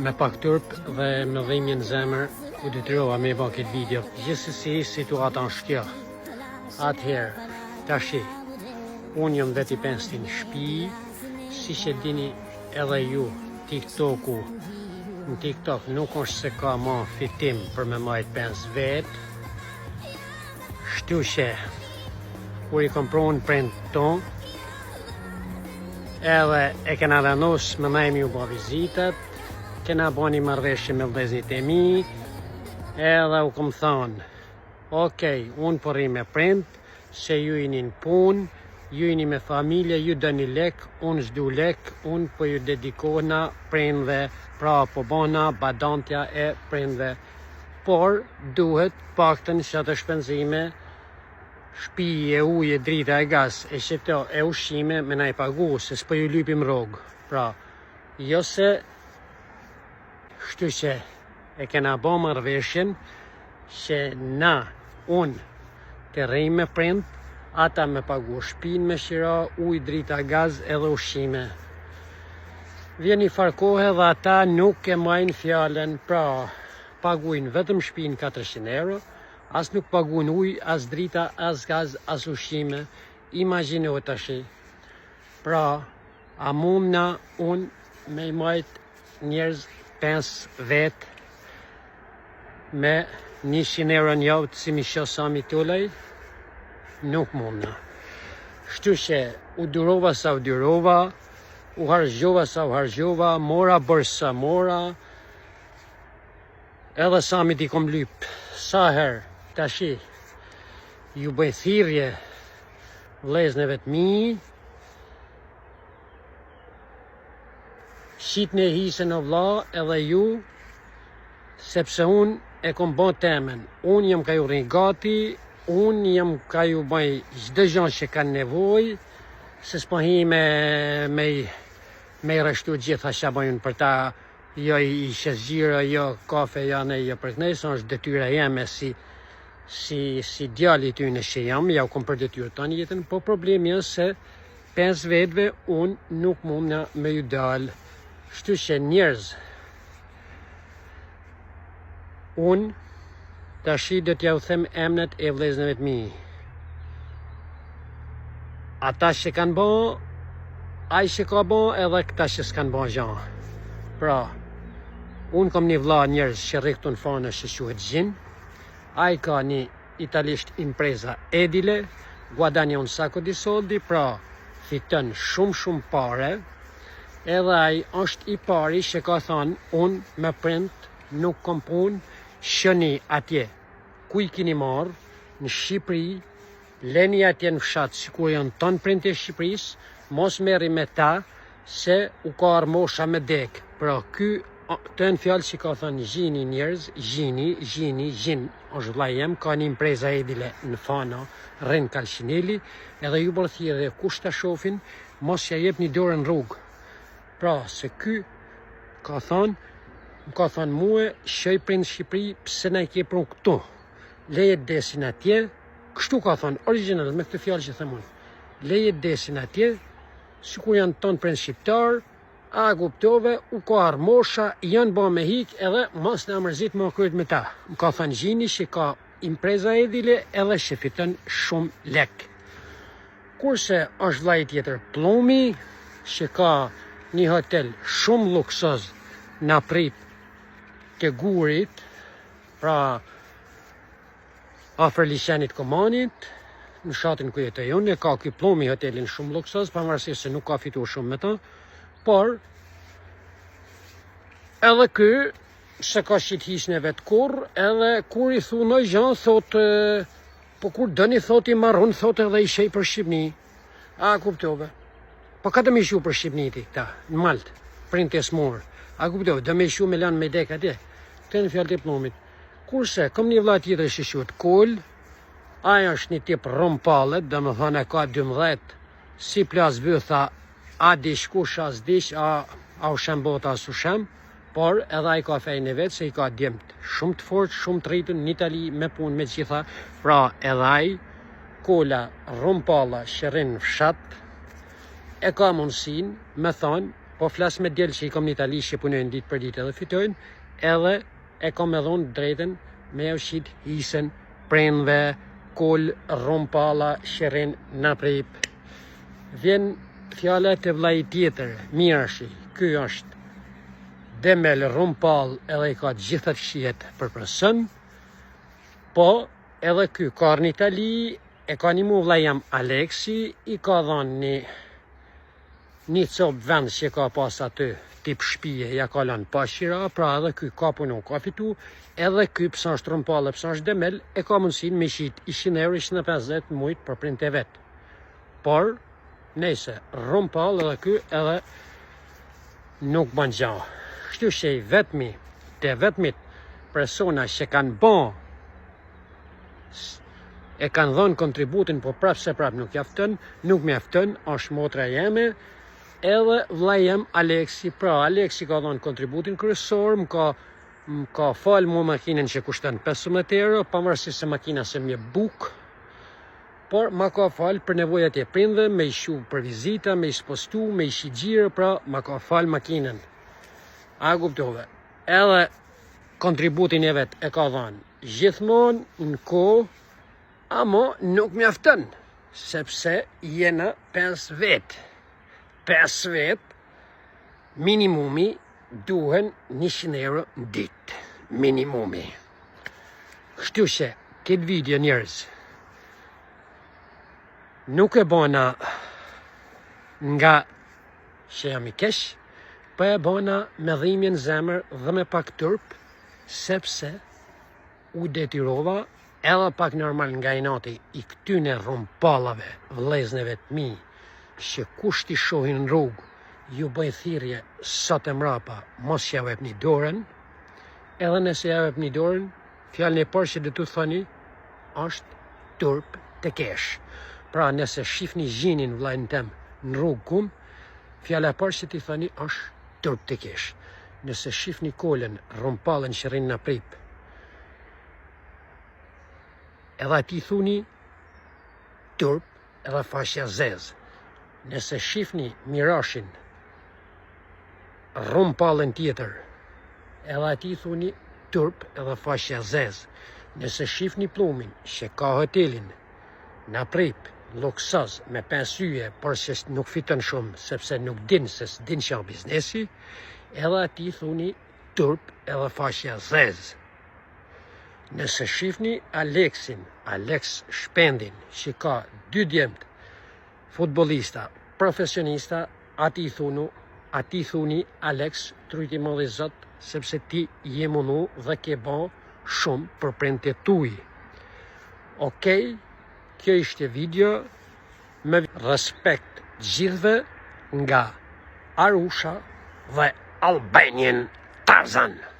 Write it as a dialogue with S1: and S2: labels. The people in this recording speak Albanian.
S1: Me pak turp dhe me dhimbje në zemër u detyrova me bë këtë video. Gjithsesi situata është kjo. Atëherë, tashi, unë jam vetë i pensti në shtëpi, si që dini edhe ju, TikToku, në TikTok nuk është se ka ma fitim për me majtë pens vetë, shtu që, kur i kompron prind ton, edhe e kena vendos me najmi u ba vizitat, kena bo një marrëveshje me vëllezërit e mi, edhe u kom thonë, okej, unë po rri me prind, se ju jeni në punë, ju jeni me familje, ju dëni lek, unë s'du lek, unë po ju dedikona prindve, pra po bona badantja e prindve. Por, duhet paktën që atë shpenzime, shtëpi e ujë, drita e gaz, e qëto e ushqime me na i pagu, se s'po ju lypim rrogë. Pra, jo se shtu që e kena bo marrëveshjen që na, unë, të rrej me prind, ata me pagu shtëpinë me qira, ujë, drita, gaz edhe ushqime. Vjen një farkohe dhe ata nuk e majnë fjallën, pra paguin vetëm shtëpinë 400 euro, as nuk paguin ujë, as drita, as gaz, as ushqime. Imagjino tash. Pra, a mundna unë me i majt njerëz pens vet me 100 euro në javë si mi shosami tullaj? Nuk mundna. Shtu që u durova sa u durova, u hargjova sa u hargjova, mora bërsa mora, edhe sami t'i kom lyp. Sa herë, tashi, ju bëj thirrje vëllezërve të mi, shitni e hisën o vlla edhe ju, sepse unë e kom bën temen. Unë jam ka ju rrinë gati, unë jam ka ju bëj çdo gjë që kanë nevojë, se s'po hi me i rështu gjitha që bëjnë për ta, jo i shezgjira, jo kafe, jo ne, jo për kënej, sa është detyra jeme si djali tyne që jam, ja u kom për detyrë tanë jetën, po problemi është se 5 vetëve unë nuk mund me ju dalë. Shtu që njerëz, unë tashi do t'ja u them emnet e vëllezërve të mi. Ata që kanë bo, ai që ka bo, edhe këta që s'kanë bo gjan. Pra, unë kom një vlla njerëz që rri këtu në fanë që quhet Gjin, ai ka një italisht impreza edile, guadagna un sacco di soldi, pra fiton shumë pare, edhe ai është i pari që ka thonë, unë me prind nuk kom punë, shëni atje, ku i kini marrë, në Shqipëri, leni atje në fshat, si ku janë tonë prind e Shqipërisë, mos merri me ta, se u ka armosha me dek. Pra, ky të në fjallë që ka thënë Gjini njerëz, Gjin, është vlla jem, ka një impreza edile në Fana, rrin Kalshineli, edhe ju bërthirë dhe kush ta shofin, mos ja jep një dorë në rrugë. Pra, se ky ka thënë muë, shoj prind Shqipëri, pse na i ke pru këtu, lejet desin atje, kështu ka thënë, original, me këtë fjallë që thëmë unë, lejet desin atje, si kur janë tonë prind shqiptar, a kuptove, u ka armosha, janë ba me hik, edhe mos në amërzit më kryet me ta. Më ka thënë Gjini që ka impreza edile edhe që fiton shumë lek. Kurse është vllai tjetër Pllumi, që ka një hotel shumë luksoz në prit të Gurit, pra afër liçenit Komanit, në shatin ku jetoj unë, ka ky Pllumi hotelin shumë luksoz, pavarësisht se nuk ka fituar shumë me ta, por edhe ky se ka shit hisën e vet kurr, edhe kur i thunoj gjan thot, po kur dëni thot i marrun thot edhe i shej për Shqipni. A kuptove? Po ka të më shu për Shqipni ti këta, në Malt, prind të smur. A kuptove? Do më shu me lan me dek atje. Këtë në fjalë të Pllumit. Kurse kam një vlla tjetër që quhet Kol, ai është një tip rompallet, domethënë ka 12, si plas bytha, a dish kush as dish, a u shem bota as u shem, por edhe ai ka fejnë e vetë, se i ka djemt shumë të fort, shumë të rritën në Itali me punë me gjitha, pra edhe ai, Kola rompalla që rrin në fshat, e ka mundësin me thonë, po po flas me djelë që i kom në Itali që punojnë ditë për ditë edhe fitojnë, edhe e kom edhe unë drejten me ushit hisen, prenve, kol, rompalla, sherin, naprip. Vjen fjala të vllai tjetër, Mirashi, ky është demel, rompall, edhe i ka gjitha fshihet për person, po edhe ky ka në Itali, e ka një mu vllai jam Aleksi, i ka dhënë një copë vend që ka pas aty, tip shtëpie, ja ka lënë pashira, pra edhe ky ka punu, ka fitu, edhe ky pësa është rompallë, pësa është demel, e ka mundësin me shit 100 euro, 150 mujt për print e vetë. Por, nejse, rompallë edhe ky edhe nuk bën gjë. Kështu që i vetmit persona që kanë bon, e kanë dhënë kontributin, po prapë se prapë nuk jaftën, nuk mjaftën, është motra jeme, edhe vllai jem Aleksi. Pra, Aleksi ka dhënë kontributin kryesor, më ka falë mu makinën që kushton 15 euro, pavarësisht se makina se më jep buk, por ma ka falë për nevojat e prindve, me i shu për vizita, me i spostu, me i shi gjirë, pra ma ka falë makinën. A kuptove? Edhe kontributin e vetë e ka dhënë gjithmonë në kohë, amo nuk mjaftën, sepse jena 5 vetë. 5 vetë, minimumi duhen 100 euro në ditë. Minimumi. Kështu që, këtë video njerëz, nuk e bona nga që jam i kesh, po e bona me dhimbje në zemër dhe me pak turp, sepse u detyrova edhe pak normal nga inati i këtyne rompallave, vëllezërve të mi, që kush t'i shohin në rrugë, ju bëj thirrje sot e mrapa, mos ja vepni dorën, edhe nëse ja vepni dorën, fjalën e parë që do t'u thoni është turp të kesh. Pra nëse shifni gjinin vllajën tem në rrugë kum, fjala e parë që t'i thoni është turp të kesh. Nëse shifni kolën, rompallën që rrin në prip, edhe ati thuni turp edhe fashja zez. Nëse shifni Mirashin, rompallën tjetër, edhe ati thuni turp edhe fashja zez. Nëse shifni plumin që ka hotelin në prip, luksaz, me 5 yje, por që nuk fiton shumë, sepse nuk din se s'din që a biznesi, edhe ati thuni turp edhe fashja zez. Nëse shifni Aleksin, Alex Shpendin, që ka 2 djemët, futbolista, profesionista, ati thuni Alex, trujti mëdhi zot, sepse ti je mundu dhe ke bon shumë për prente tuj. Okej, kjo ishte video me respekt gjithve nga Arusha dhe Albanian Tarzan.